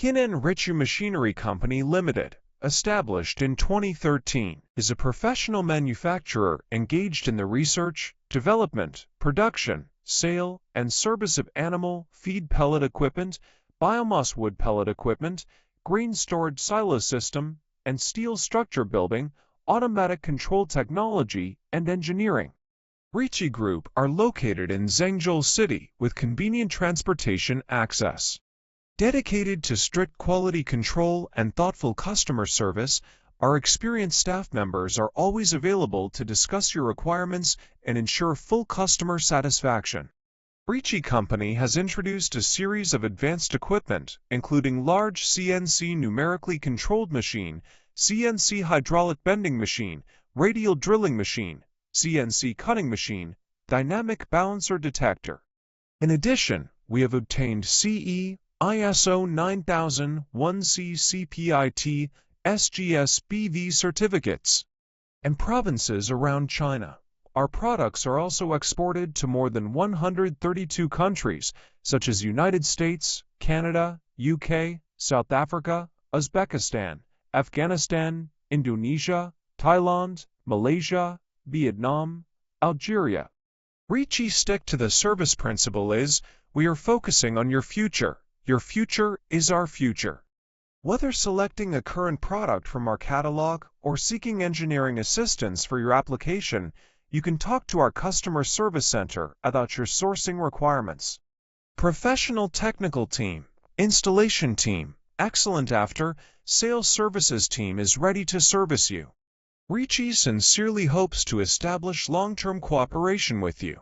RICHI Machinery Company Limited, established in 2013, is a professional manufacturer engaged in the research, development, production, sale, and service of animal feed pellet equipment, biomass wood pellet equipment, grain storage silo system, and steel structure building, automatic control technology, and engineering. RICHI Group are located in Zhengzhou City with convenient transportation access. Dedicated to strict quality control and thoughtful customer service, our experienced staff members are always available to discuss your requirements and ensure full customer satisfaction. RICHI Company has introduced a series of advanced equipment, including large CNC numerically controlled machine, CNC hydraulic bending machine, radial drilling machine, CNC cutting machine, dynamic balancer detector. In addition, we have obtained CE, ISO 9001 CPIT, SGS BV certificates, and provinces around China. Our products are also exported to more than 132 countries, such as United States, Canada, UK, South Africa, Uzbekistan, Afghanistan, Indonesia, Thailand, Malaysia, Vietnam, Algeria. RICHI stick to the service principle is, we are focusing on your future. Your future is our future. Whether selecting a current product from our catalog or seeking engineering assistance for your application, you can talk to our customer service center about your sourcing requirements. Professional technical team, installation team, excellent after-sales services team is ready to service you. RICHI sincerely hopes to establish long-term cooperation with you.